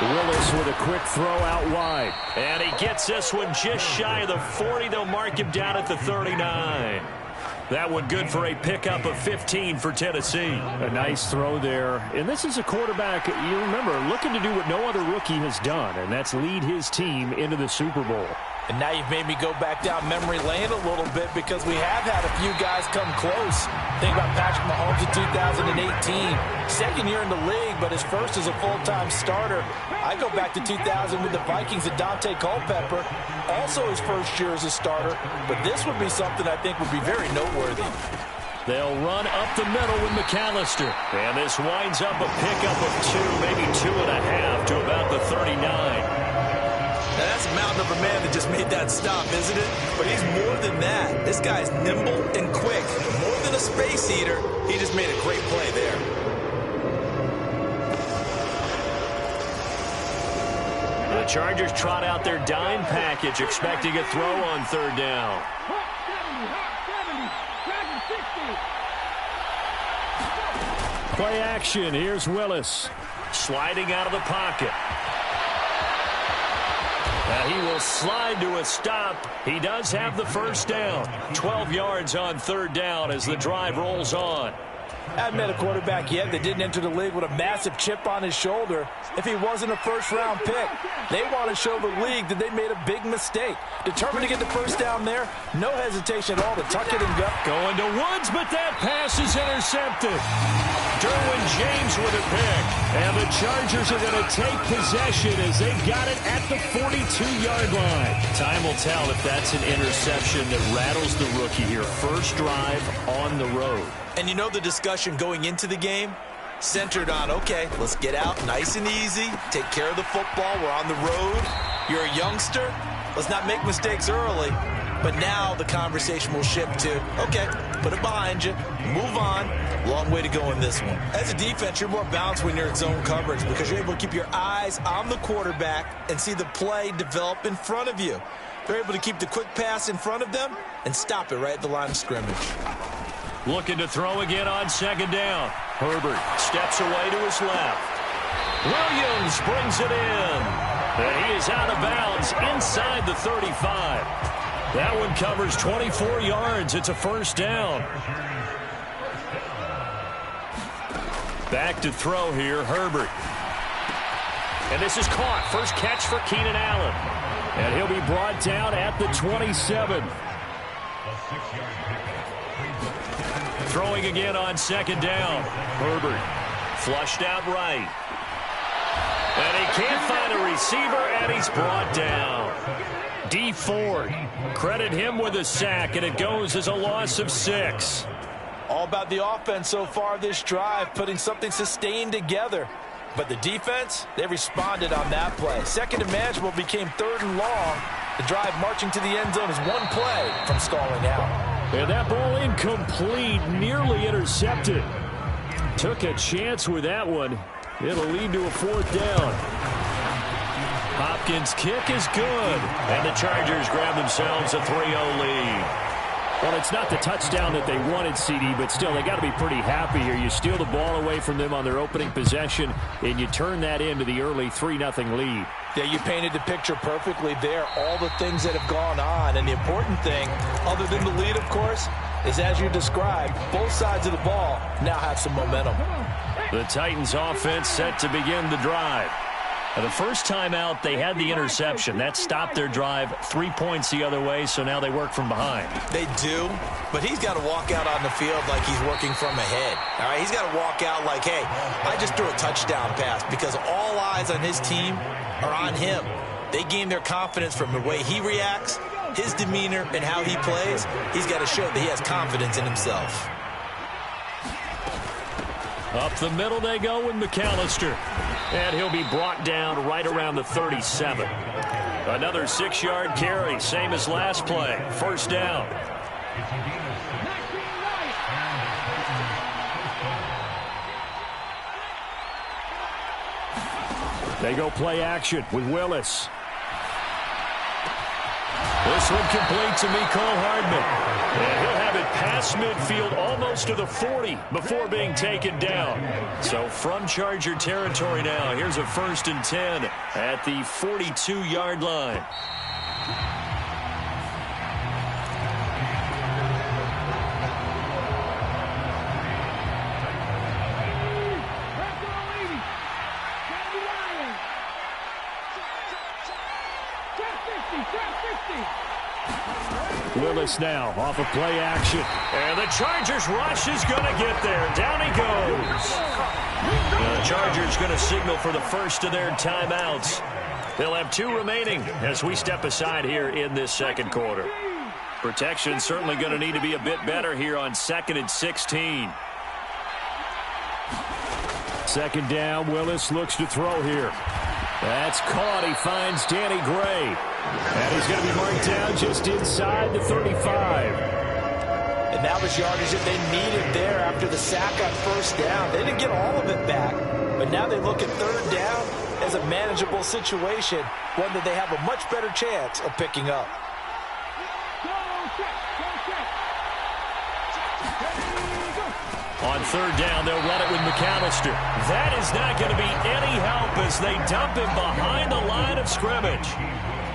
Willis with a quick throw out wide. And he gets this one just shy of the 40. They'll mark him down at the 39. That one good for a pickup of 15 for Tennessee. A nice throw there. And this is a quarterback, you remember, looking to do what no other rookie has done, and that's lead his team into the Super Bowl. And now you've made me go back down memory lane a little bit because we have had a few guys come close. Think about Patrick Mahomes in 2018. Second year in the league, but his first as a full-time starter. I go back to 2000 with the Vikings and Dante Culpepper. Also his first year as a starter. But this would be something I think would be very noteworthy. They'll run up the middle with McAllister. And this winds up a pickup of 2, maybe 2.5 to about the 39. Now, that's a mountain of a man that just made that stop, isn't it? But he's more than that. This guy's nimble and quick. More than a space eater, he just made a great play there. The Chargers trot out their dime package, expecting a throw on third down. Play action. Here's Willis. Sliding out of the pocket. He will slide to a stop. He does have the first down. 12 yards on third down as the drive rolls on. I haven't met a quarterback yet that didn't enter the league with a massive chip on his shoulder if he wasn't a first-round pick. They want to show the league that they made a big mistake. Determined to get the first down there, no hesitation at all to tuck it and go. Going to Woods, but that pass is intercepted. Derwin James with a pick. And the Chargers are going to take possession as they got it at the 42-yard line. Time will tell if that's an interception that rattles the rookie here. First drive on the road. And you know the discussion going into the game? Centered on, okay, let's get out nice and easy, take care of the football, we're on the road. You're a youngster, let's not make mistakes early. But now the conversation will shift to, okay, put it behind you, move on. Long way to go in this one. As a defense, you're more balanced when you're in zone coverage because you're able to keep your eyes on the quarterback and see the play develop in front of you. They're able to keep the quick pass in front of them and stop it right at the line of scrimmage. Looking to throw again on second down. Herbert steps away to his left. Williams brings it in. And he is out of bounds inside the 35. That one covers 24 yards. It's a first down. Back to throw here, Herbert. And this is caught. First catch for Keenan Allen. And he'll be brought down at the 27. Throwing again on second down. Herbert flushed out right. And he can't find a receiver, and he's brought down. D. Ford, credit him with a sack, and it goes as a loss of 6. All about the offense so far this drive, putting something sustained together. But the defense, they responded on that play. Second and manageable became third and long. The drive marching to the end zone is one play from stalling out. And that ball incomplete, nearly intercepted. Took a chance with that one. It'll lead to a fourth down. Hopkins' kick is good. And the Chargers grab themselves a 3-0 lead. Well, it's not the touchdown that they wanted, CD, but still, they got to be pretty happy here. You steal the ball away from them on their opening possession, and you turn that into the early 3-0 lead. Yeah, you painted the picture perfectly there, all the things that have gone on. And the important thing, other than the lead, of course, is as you described, both sides of the ball now have some momentum. The Titans offense set to begin the drive. The first time out, they had the interception. That stopped their drive 3 points the other way, so now they work from behind. They do, but he's got to walk out on the field like he's working from ahead. All right, he's got to walk out like, hey, I just threw a touchdown pass because all eyes on his team are on him. They gain their confidence from the way he reacts, his demeanor, and how he plays. He's got to show that he has confidence in himself. Up the middle they go with McAllister. And he'll be brought down right around the 37. Another 6-yard carry, same as last play. First down. They go play action with Willis. This one complete to Mecole Hardman. And he'll have it past midfield almost to the 40 before being taken down. So from Charger territory now, here's a 1st and 10 at the 42-yard line. Willis now off of play action. And the Chargers rush is going to get there. Down he goes. The Chargers going to signal for the first of their timeouts. They'll have 2 remaining as we step aside here in this second quarter. Protection certainly going to need to be a bit better here on 2nd and 16. Second down, Willis looks to throw here. That's caught. He finds Danny Gray. And he's going to be marked down just inside the 35. And that was yardage that they needed there after the sack on 1st down. They didn't get all of it back, but now they look at 3rd down as a manageable situation, one that they have a much better chance of picking up. On 3rd down, they'll run it with McAllister. That is not going to be any help as they dump him behind the line of scrimmage.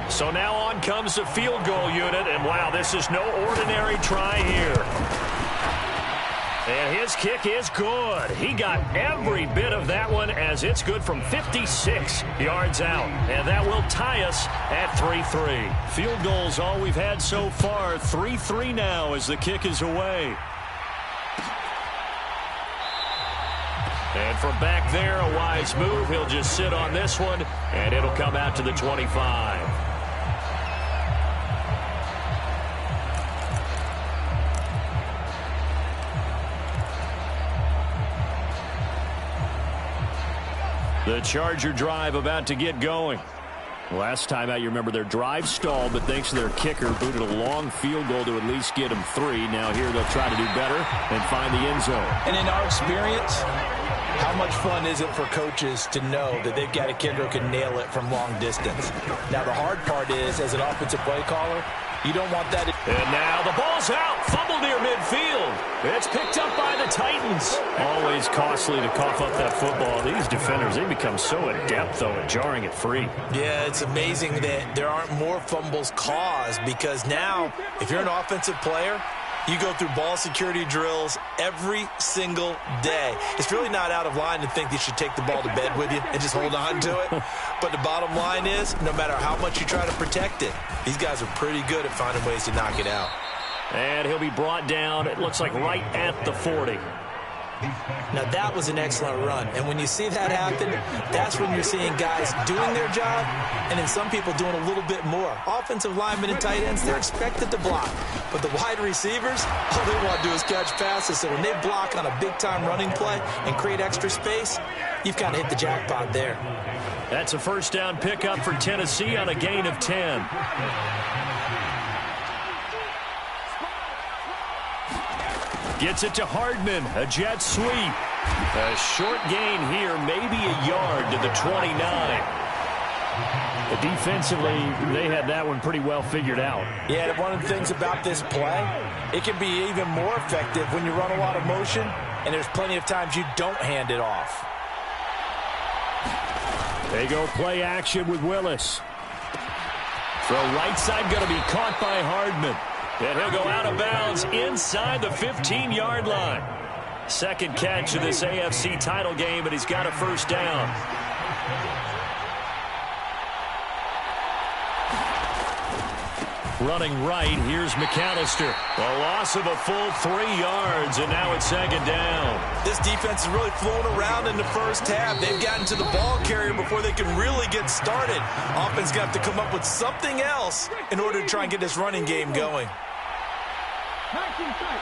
So now on comes the field goal unit, and wow, this is no ordinary try here. And his kick is good. He got every bit of that one as it's good from 56 yards out. And that will tie us at 3-3. Field goals all we've had so far. 3-3 now as the kick is away. And from back there, a wise move. He'll just sit on this one, and it'll come out to the 25. The Charger drive about to get going. Last time out, you remember their drive stalled, but thanks to their kicker, booted a long field goal to at least get them 3. Now here they'll try to do better and find the end zone. And in our experience, how much fun is it for coaches to know that they've got a kicker who can nail it from long distance? Now, the hard part is, as an offensive play caller, you don't want that. And now the ball's out. Fumble near midfield. It's picked up by the Titans. Always costly to cough up that football. These defenders, they become so adept, though, at jarring it free. Yeah, it's amazing that there aren't more fumbles caused because now, if you're an offensive player, you go through ball security drills every single day. It's really not out of line to think you should take the ball to bed with you and just hold on to it. But the bottom line is, no matter how much you try to protect it, these guys are pretty good at finding ways to knock it out. And he'll be brought down, it looks like right at the 40. Now, that was an excellent run. And when you see that happen, that's when you're seeing guys doing their job and then some people doing a little bit more. Offensive linemen and tight ends, they're expected to block. But the wide receivers, all they want to do is catch passes. So when they block on a big-time running play and create extra space, you've kind of hit the jackpot there. That's a 1st down pickup for Tennessee on a gain of 10. Gets it to Hardman, a jet sweep. A short gain here, maybe a yard to the 29. But defensively, they had that one pretty well figured out. Yeah, one of the things about this play, it can be even more effective when you run a lot of motion, and there's plenty of times you don't hand it off. They go play action with Willis. Throw right side going to be caught by Hardman. And he'll go out of bounds inside the 15-yard line. Second catch of this AFC title game, and he's got a 1st down. Running right, here's McAllister. A loss of a full 3 yards, and now it's 2nd down. This defense is really flown around in the first half. They've gotten to the ball carrier before they can really get started. Offense got to come up with something else in order to try and get this running game going. 19 tight.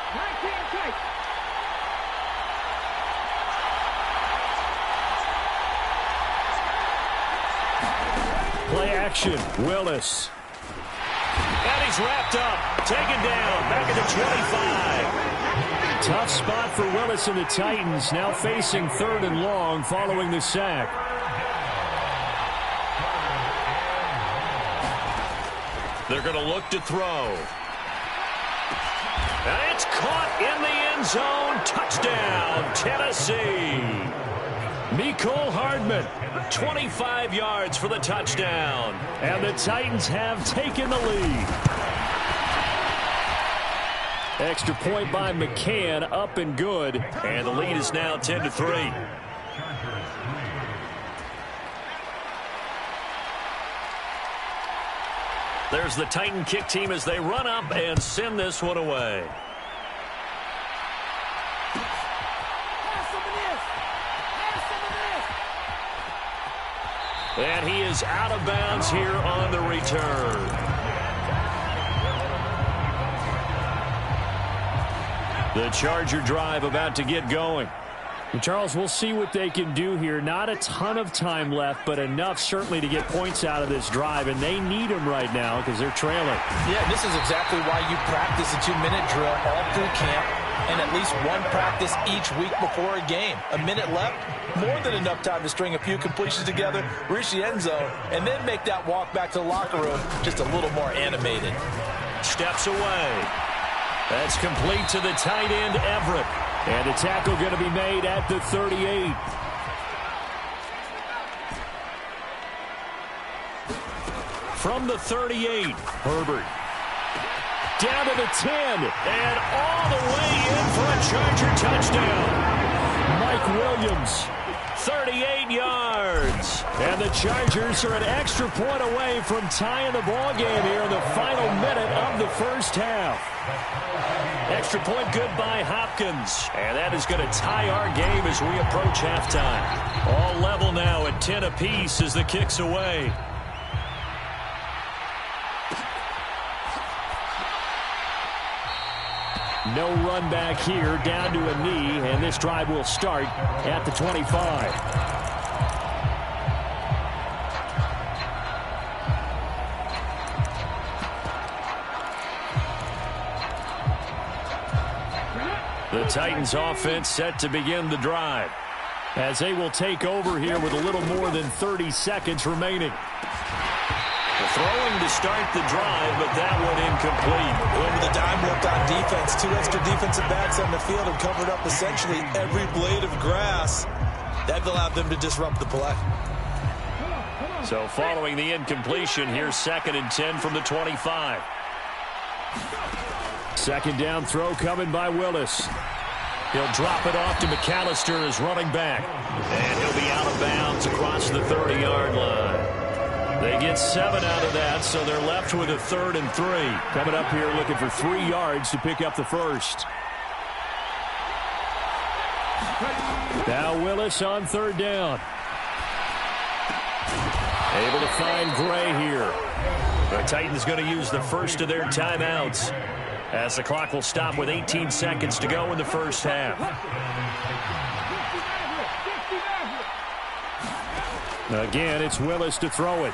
Play action, Willis. And he's wrapped up, taken down, back at the 25. Tough spot for Willis and the Titans, now facing 3rd and long following the sack. They're going to look to throw. And it's caught in the end zone. Touchdown, Tennessee. Mecole Hardman, 25 yards for the touchdown. And the Titans have taken the lead. Extra point by McCann, up and good. And the lead is now 10-3. There's the Titan kick team as they run up and send this one away. And he is out of bounds here on the return. The Charger drive about to get going. And Charles, we'll see what they can do here. Not a ton of time left, but enough certainly to get points out of this drive, and they need them right now because they're trailing. Yeah, this is exactly why you practice a 2-minute drill all through camp and at least one practice each week before a game. A minute left, more than enough time to string a few completions together, reach the end zone, and then make that walk back to the locker room just a little more animated. Steps away. That's complete to the tight end, Everett. And a tackle going to be made at the 38. From the 38, Herbert. Down to the 10, and all the way in for a Charger touchdown. Mike Williams. 38 yards. And the Chargers are an extra point away from tying the ball game here in the final minute of the first half. Extra point good by Hopkins. And that is going to tie our game as we approach halftime. All level now at 10 apiece as the kick's away. No run back here, down to a knee, and this drive will start at the 25. The Titans offense set to begin the drive as they will take over here with a little more than 30 seconds remaining. Throwing to start the drive, but that one incomplete. Over the dime looked on defense. 2 extra defensive backs on the field and covered up essentially every blade of grass. That allowed them to disrupt the play. So following the incompletion, here's 2nd and 10 from the 25. Second down throw coming by Willis. He'll drop it off to McAllister as running back. And he'll be out of bounds across the 30-yard line. They get 7 out of that, so they're left with a 3rd and 3. Coming up here looking for 3 yards to pick up the first. Now Willis on 3rd down. Able to find Gray here. The Titans going to use the first of their timeouts as the clock will stop with 18 seconds to go in the first half. Again, it's Willis to throw it.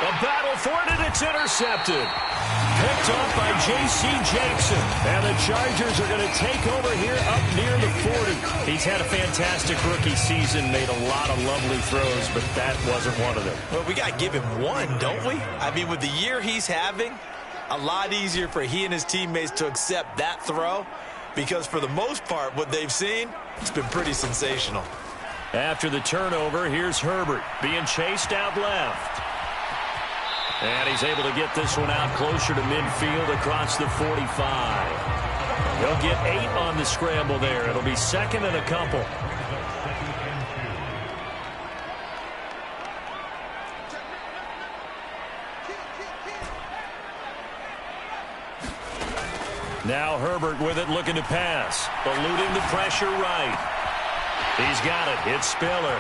A battle for it, and it's intercepted. Picked off by J.C. Jackson. And the Chargers are going to take over here up near the 40. He's had a fantastic rookie season, made a lot of lovely throws, but that wasn't one of them. Well, we got to give him one, don't we? I mean, with the year he's having, a lot easier for he and his teammates to accept that throw because for the most part, what they've seen, it's been pretty sensational. After the turnover, here's Herbert being chased out left. And he's able to get this one out closer to midfield across the 45. He'll get 8 on the scramble there. It'll be 2nd and a couple. Now Herbert with it, looking to pass. Eluding the pressure right. He's got it. It's Spiller.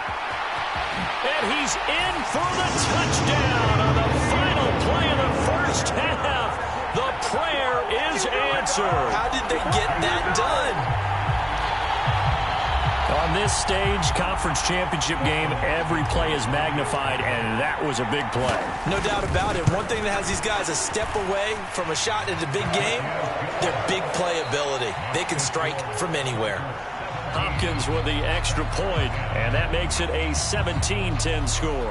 And he's in for the touchdown on the final play of the first half. The prayer is answered. How did they get that done? On this stage, conference championship game, every play is magnified, and that was a big play. No doubt about it. One thing that has these guys a step away from a shot in a big game, their big play ability. They can strike from anywhere. Hopkins with the extra point, and that makes it a 17-10 score.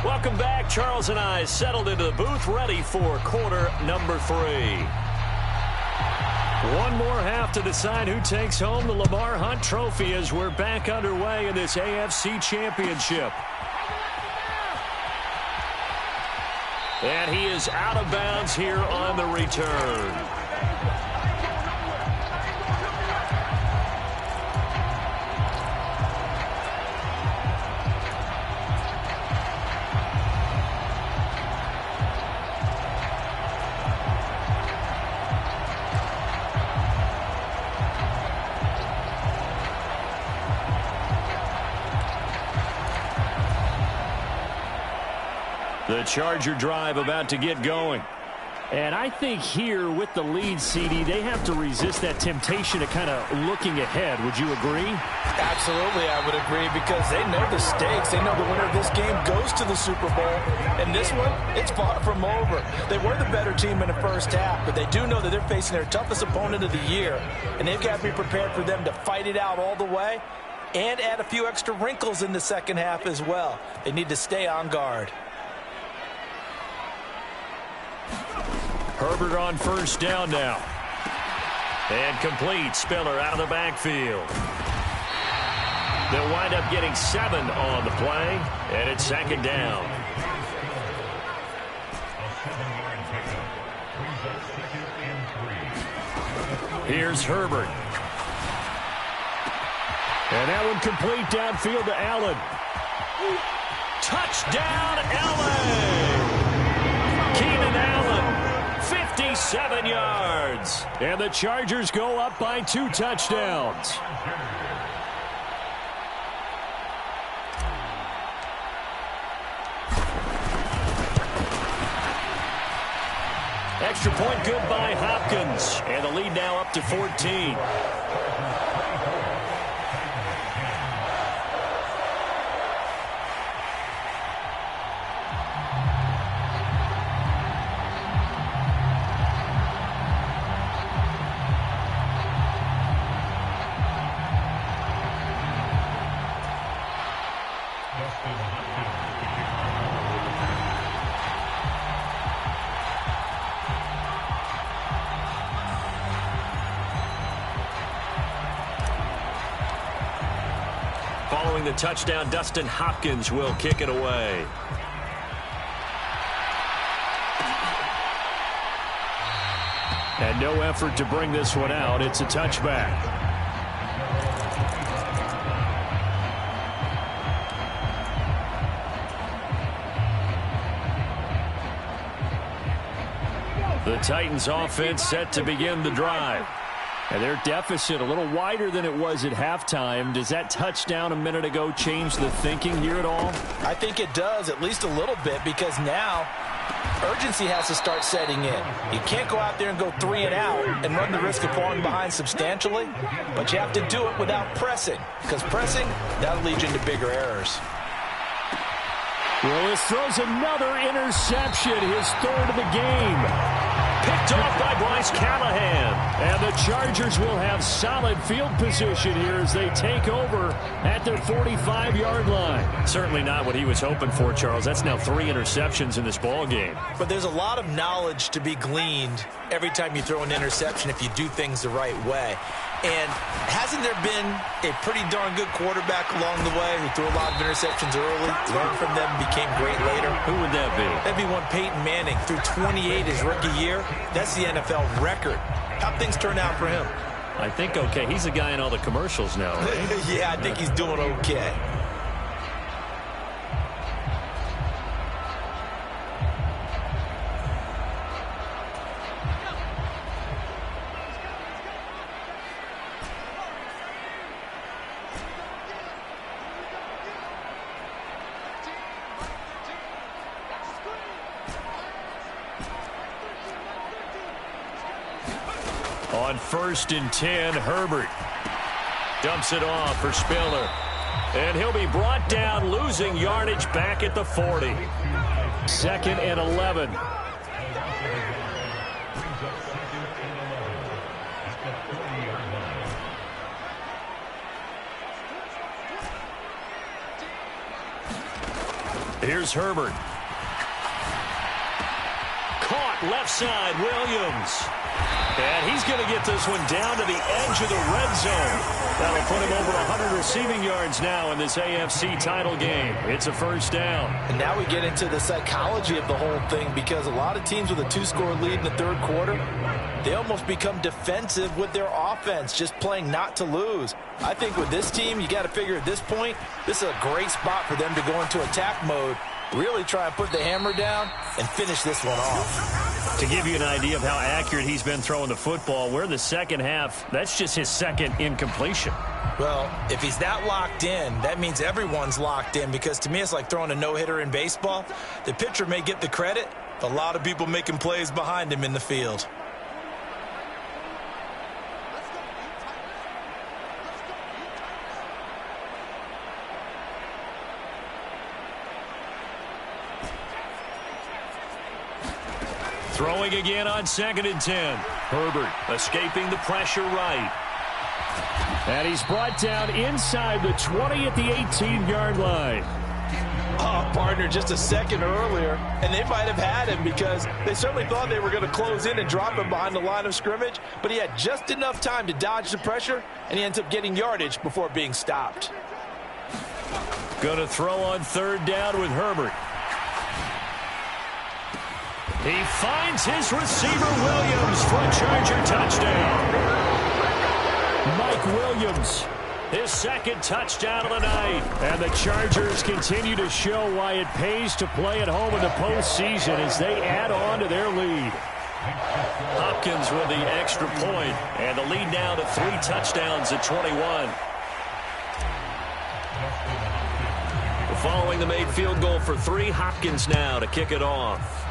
Welcome back. Charles and I settled into the booth, ready for quarter number 3. One more half to decide who takes home the Lamar Hunt Trophy as we're back underway in this AFC Championship. And he is out of bounds here on the return. The Charger drive about to get going. And I think here with the lead, CD, they have to resist that temptation of kind of looking ahead. Would you agree? Absolutely, I would agree, because they know the stakes. They know the winner of this game goes to the Super Bowl. And this one, it's far from over. They were the better team in the first half, but they do know that they're facing their toughest opponent of the year. And they've got to be prepared for them to fight it out all the way and add a few extra wrinkles in the second half as well. They need to stay on guard. Herbert on first down now. And complete. Spiller out of the backfield. They'll wind up getting 7 on the play, and it's second down. Here's Herbert. And that one complete downfield to Allen. Touchdown, Allen! Keenan Allen, 57 yards. And the Chargers go up by 2 touchdowns. Extra point good by Hopkins. And the lead now up to 14. Following the touchdown, Dustin Hopkins will kick it away. And no effort to bring this one out. It's a touchback. The Titans offense set to begin the drive. And their deficit a little wider than it was at halftime. Does that touchdown a minute ago change the thinking here at all? I think it does, at least a little bit, because now urgency has to start setting in. You can't go out there and go 3 and out and run the risk of falling behind substantially, but you have to do it without pressing, because pressing, that'll lead you into bigger errors. Willis throws another interception, his 3rd of the game. Picked off by Bryce Callahan. And the Chargers will have solid field position here as they take over at their 45-yard line. Certainly not what he was hoping for, Charles. That's now 3 interceptions in this ball game. But there's a lot of knowledge to be gleaned every time you throw an interception if you do things the right way. And hasn't there been a pretty darn good quarterback along the way who threw a lot of interceptions early, learned from them, became great later? Who would that be? That'd be one Peyton Manning. Threw 28 his rookie year. That's the NFL record. How'd things turn out for him? I think okay. He's the guy in all the commercials now, right? Yeah, I think he's doing okay. On 1st and 10, Herbert dumps it off for Spiller. And he'll be brought down, losing yardage back at the 40. 2nd and 11. Here's Herbert. Caught left side, Williams. And he's going to get this one down to the edge of the red zone. That'll put him over 100 receiving yards now in this AFC title game. It's a first down. And now we get into the psychology of the whole thing, because a lot of teams with a 2-score lead in the third quarter, they almost become defensive with their offense, just playing not to lose. I think with this team, you got to figure at this point, this is a great spot for them to go into attack mode, really try and put the hammer down and finish this one off. To give you an idea of how accurate he's been throwing the football, we're in the second half. That's just his second incompletion. Well, if he's that locked in, that means everyone's locked in, because to me it's like throwing a no-hitter in baseball. The pitcher may get the credit, but a lot of people making plays behind him in the field. Throwing again on 2nd and 10. Herbert escaping the pressure right. And he's brought down inside the 20 at the 18-yard line. Oh, partner, just a second earlier, and they might have had him, because they certainly thought they were going to close in and drop him behind the line of scrimmage, but he had just enough time to dodge the pressure, and he ends up getting yardage before being stopped. Going to throw on 3rd down with Herbert. He finds his receiver, Williams, for a Charger touchdown. Mike Williams, his 2nd touchdown of the night. And the Chargers continue to show why it pays to play at home in the postseason as they add on to their lead. Hopkins with the extra point, and the lead now to 3 touchdowns at 21. Following the made field goal for 3, Hopkins now to kick it off.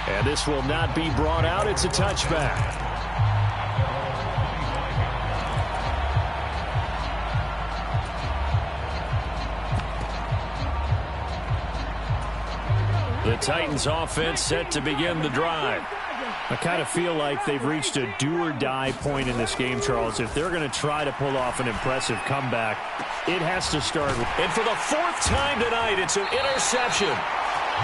And this will not be brought out. It's a touchback. The Titans offense set to begin the drive. I kind of feel like they've reached a do-or-die point in this game, Charles. If they're going to try to pull off an impressive comeback, it has to start with... And for the 4th time tonight, it's an interception.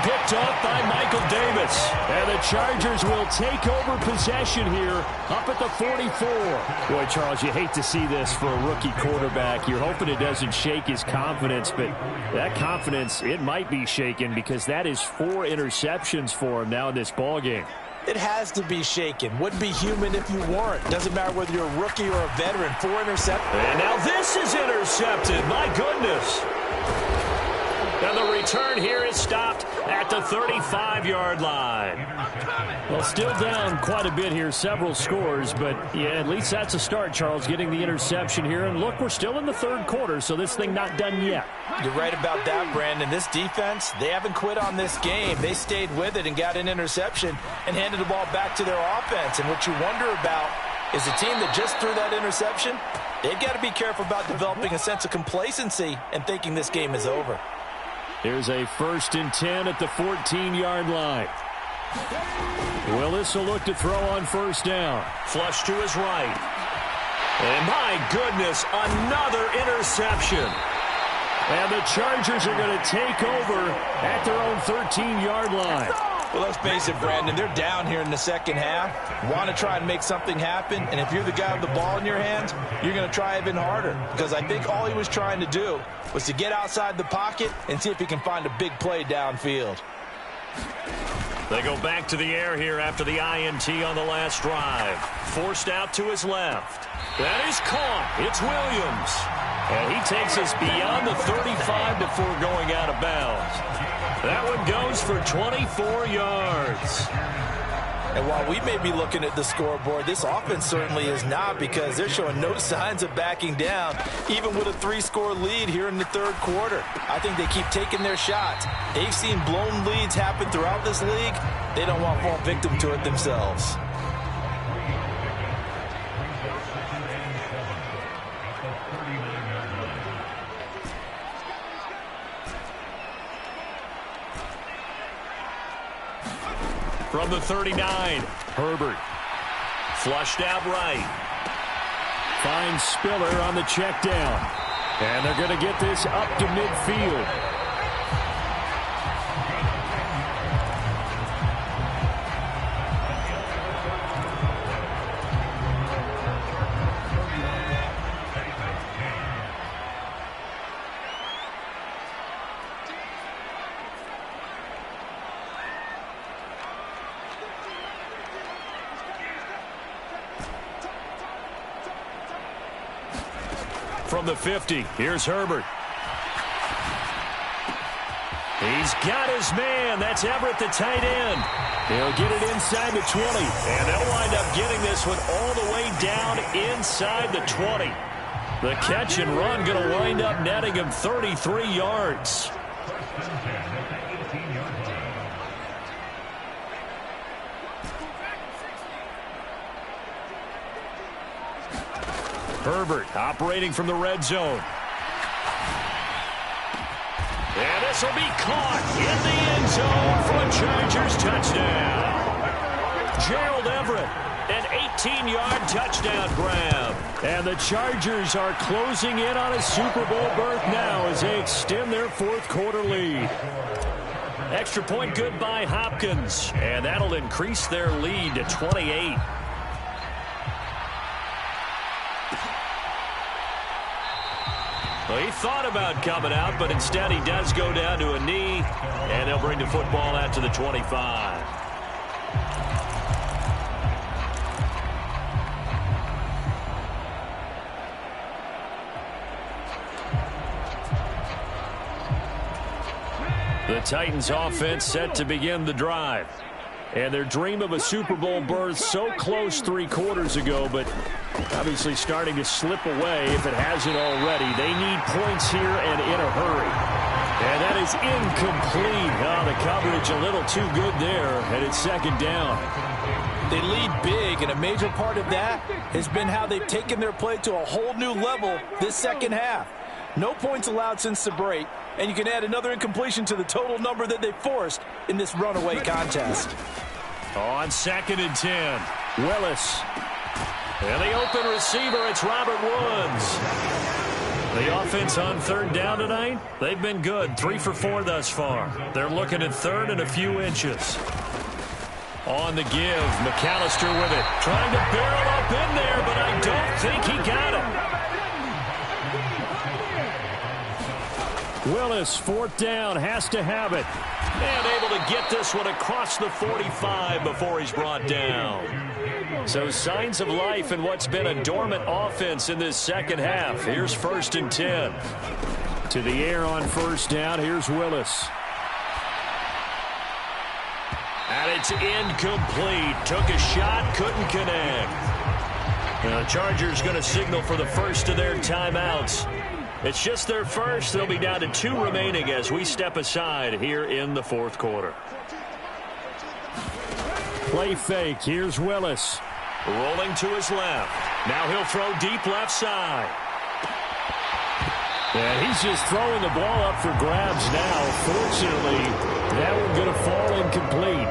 Picked off by Michael Davis. And the Chargers will take over possession here up at the 44. Boy, Charles, you hate to see this for a rookie quarterback. You're hoping it doesn't shake his confidence, but that confidence, it might be shaken, because that is 4 interceptions for him now in this ballgame. It has to be shaken. Wouldn't be human if you weren't. Doesn't matter whether you're a rookie or a veteran. 4 interceptions. And now this is intercepted. My goodness. And the return here is stopped at the 35-yard line. Well, still down quite a bit here, several scores, but yeah, at least that's a start, Charles, getting the interception here. And look, we're still in the 3rd quarter, so this thing not done yet. You're right about that, Brandon. This defense, they haven't quit on this game. They stayed with it and got an interception and handed the ball back to their offense. And what you wonder about is the team that just threw that interception, they've got to be careful about developing a sense of complacency and thinking this game is over. Here's a 1st and 10 at the 14-yard line. Willis will look to throw on 1st down. Flush to his right. And my goodness, another interception. And the Chargers are going to take over at their own 13-yard line. Well, let's face it, Brandon, they're down here in the second half. Want to try and make something happen, and if you're the guy with the ball in your hands, you're going to try even harder, because I think all he was trying to do was to get outside the pocket and see if he can find a big play downfield. They go back to the air here after the INT on the last drive. Forced out to his left. That is caught. It's Williams. And he takes us beyond the 35 before going out of bounds. That one goes for 24 yards. And while we may be looking at the scoreboard, this offense certainly is not, because they're showing no signs of backing down, even with a 3-score lead here in the 3rd quarter. I think they keep taking their shots. They've seen blown leads happen throughout this league. They don't want to fall victim to it themselves. From the 39, Herbert. Flushed out right. Finds Spiller on the check down. And they're going to get this up to midfield. From the 50, here's Herbert. He's got his man. That's Everett, the tight end. He'll get it inside the 20. And they'll wind up getting this one all the way down inside the 20. The catch and run going to wind up netting him 33 yards. Herbert operating from the red zone. And this will be caught in the end zone for a Chargers touchdown. Gerald Everett, an 18-yard touchdown grab. And the Chargers are closing in on a Super Bowl berth now as they extend their fourth quarter lead. Extra point good by Hopkins. And that'll increase their lead to 28. Well, he thought about coming out, but instead he does go down to a knee, and they'll bring the football out to the 25. The Titans offense set to begin the drive. And their dream of a Super Bowl berth so close 3 quarters ago, but obviously starting to slip away if it hasn't already. They need points here and in a hurry. And that is incomplete. Oh, the coverage a little too good there, and it's second down. They lead big, and a major part of that has been how they've taken their play to a whole new level this second half. No points allowed since the break, and you can add another incompletion to the total number that they forced in this runaway contest. On 2nd and 10, Willis. And the open receiver, it's Robert Woods. The offense on 3rd down tonight, they've been good. 3 for 4 thus far. They're looking at 3rd and a few inches. On the give, McAllister with it. Trying to barrel up in there, but I don't think he got it. Willis, 4th down, has to have it. And able to get this one across the 45 before he's brought down. So signs of life in what's been a dormant offense in this second half. Here's 1st and 10. To the air on 1st down, here's Willis. And it's incomplete. Took a shot, couldn't connect. Now the Chargers going to signal for the first of their timeouts. It's just their first. They'll be down to 2 remaining as we step aside here in the 4th quarter. Play fake. Here's Willis. Rolling to his left. Now he'll throw deep left side. And he's just throwing the ball up for grabs now. Fortunately, that one's going to fall incomplete.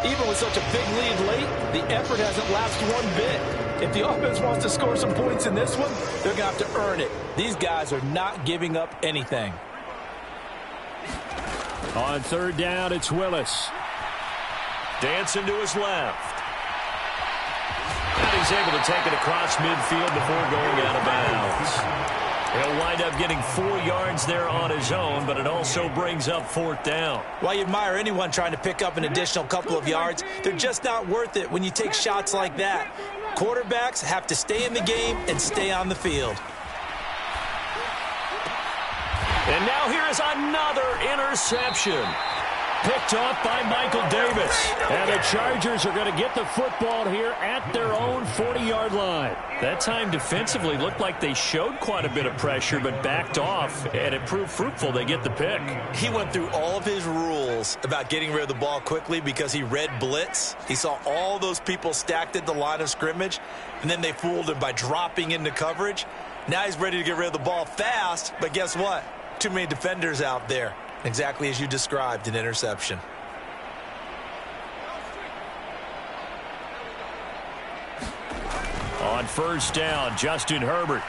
Even with such a big lead late, the effort hasn't lasted one bit. If the offense wants to score some points in this one, they're going to have to earn it. These guys are not giving up anything. On 3rd down, it's Willis. Dancing to his left. And he's able to take it across midfield before going out of bounds. He'll wind up getting 4 yards there on his own, but it also brings up 4th down. While you admire anyone trying to pick up an additional couple of yards, they're just not worth it when you take shots like that. Quarterbacks have to stay in the game and stay on the field. And now here is another interception. Picked off by Michael Davis. And the Chargers are going to get the football here at their own 40-yard line. That time defensively looked like they showed quite a bit of pressure but backed off, and it proved fruitful. They get the pick. He went through all of his rules about getting rid of the ball quickly because he read blitz. He saw all those people stacked at the line of scrimmage, and then they fooled him by dropping into coverage. Now he's ready to get rid of the ball fast, but guess what? Too many defenders out there. Exactly as you described, an interception. On 1st down, Justin Herbert.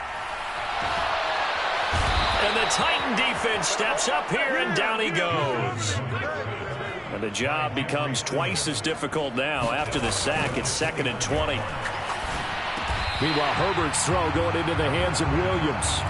And the Titan defense steps up here, and down he goes. And the job becomes twice as difficult now. After the sack, it's 2nd and 20. Meanwhile, Herbert's throw going into the hands of Williams.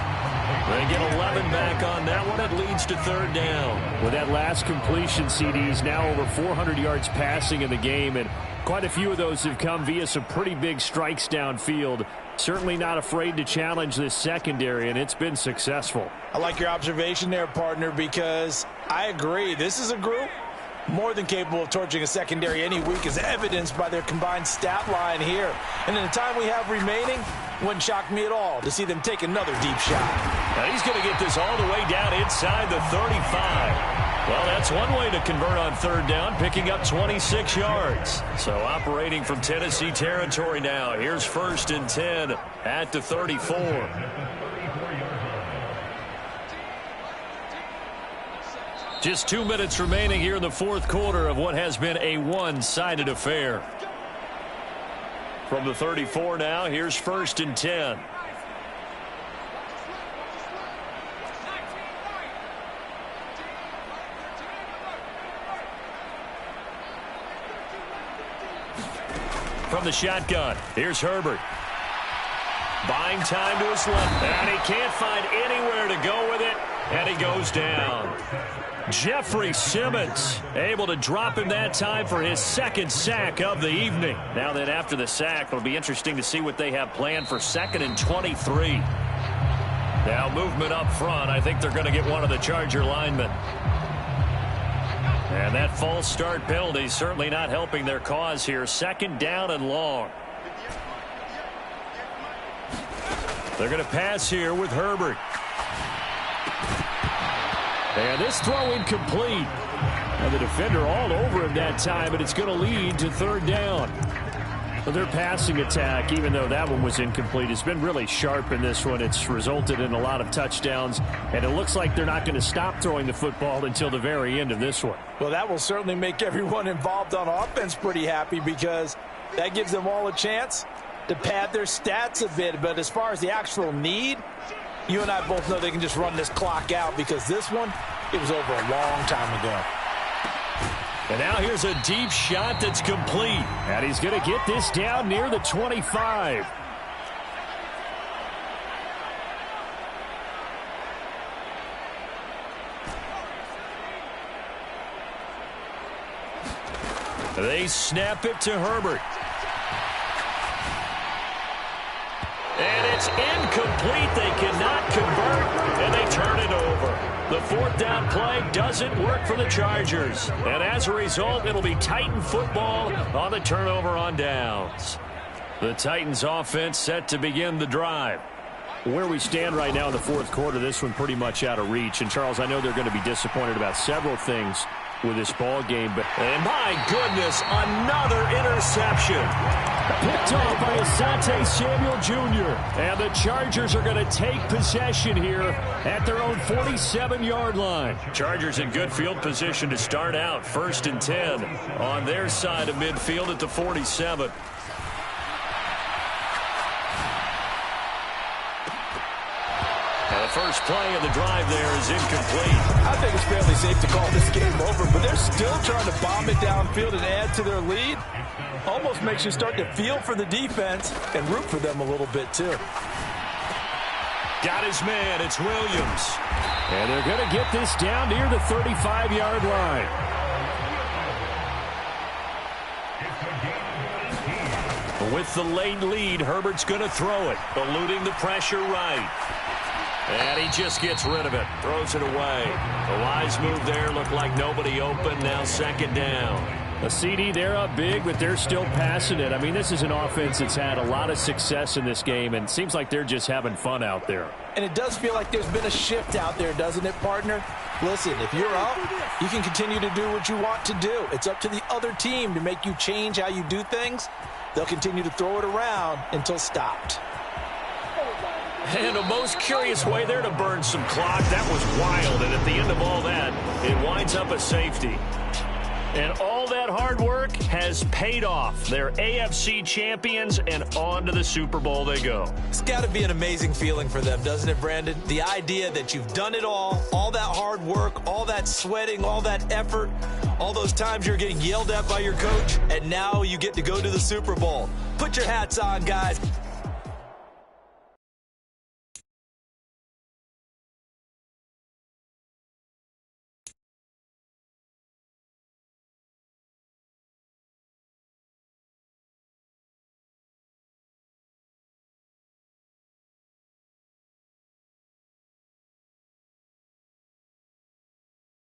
They get 11 back on that one. It leads to 3rd down. With that last completion, CD's now over 400 yards passing in the game, and quite a few of those have come via some pretty big strikes downfield. Certainly not afraid to challenge this secondary, and it's been successful. I like your observation there, partner, because I agree. This is a group more than capable of torching a secondary any week, as evidenced by their combined stat line here. And in the time we have remaining, wouldn't shock me at all to see them take another deep shot. Now he's going to get this all the way down inside the 35. Well, that's one way to convert on 3rd down, picking up 26 yards. So operating from Tennessee territory now. Here's 1st and 10 at the 34. Just 2 minutes remaining here in the 4th quarter of what has been a one-sided affair. From the 34 now, here's 1st and 10. From the shotgun, here's Herbert. Buying time to his left, and he can't find anywhere to go with it, and he goes down. Jeffrey Simmons able to drop him that time for his 2nd sack of the evening. Now then, after the sack, it'll be interesting to see what they have planned for 2nd and 23. Now movement up front. I think they're going to get one of the Charger linemen. And that false start penalty certainly not helping their cause here. 2nd down and long. They're going to pass here with Herbert. And this throw incomplete. And the defender all over him that time, and it's going to lead to 3rd down. But their passing attack, even though that one was incomplete, has been really sharp in this one. It's resulted in a lot of touchdowns, and it looks like they're not going to stop throwing the football until the very end of this one. Well, that will certainly make everyone involved on offense pretty happy, because that gives them all a chance to pad their stats a bit. But as far as the actual need, you and I both know they can just run this clock out, because this one, it was over a long time ago. And now here's a deep shot that's complete. And he's going to get this down near the 25. They snap it to Herbert. And it's incomplete. They cannot convert, and they turn it over. The 4th down play doesn't work for the Chargers. And as a result, it'll be Titan football on the turnover on downs. The Titans offense set to begin the drive. Where we stand right now in the 4th quarter, this one pretty much out of reach. And, Charles, I know they're going to be disappointed about several things with this ball game. And my goodness, another interception. Picked off by Asante Samuel Jr. And the Chargers are going to take possession here at their own 47-yard line. Chargers in good field position to start out. 1st and 10 on their side of midfield at the 47. And the first play of the drive there is incomplete. I think it's fairly safe to call this game over, but they're still trying to bomb it downfield and add to their lead. Almost makes you start to feel for the defense and root for them a little bit, too. Got his man. It's Williams. And they're going to get this down near the 35-yard line. With the late lead, Herbert's going to throw it, eluding the pressure right. And he just gets rid of it, throws it away. The wise move there, looked like nobody open, now 2nd down. A CD, they're up big, but they're still passing it. I mean, this is an offense that's had a lot of success in this game, and it seems like they're just having fun out there. And it does feel like there's been a shift out there, doesn't it, partner? Listen, if you're up, you can continue to do what you want to do. It's up to the other team to make you change how you do things. They'll continue to throw it around until stopped. And a most curious way there to burn some clock. That was wild, and at the end of all that, it winds up a safety. And all that hard work has paid off. They're AFC champions, and on to the Super Bowl they go. It's got to be an amazing feeling for them, doesn't it, Brandon? The idea that you've done it all that hard work, all that sweating, all that effort, all those times you're getting yelled at by your coach, and now you get to go to the Super Bowl. Put your hats on, guys.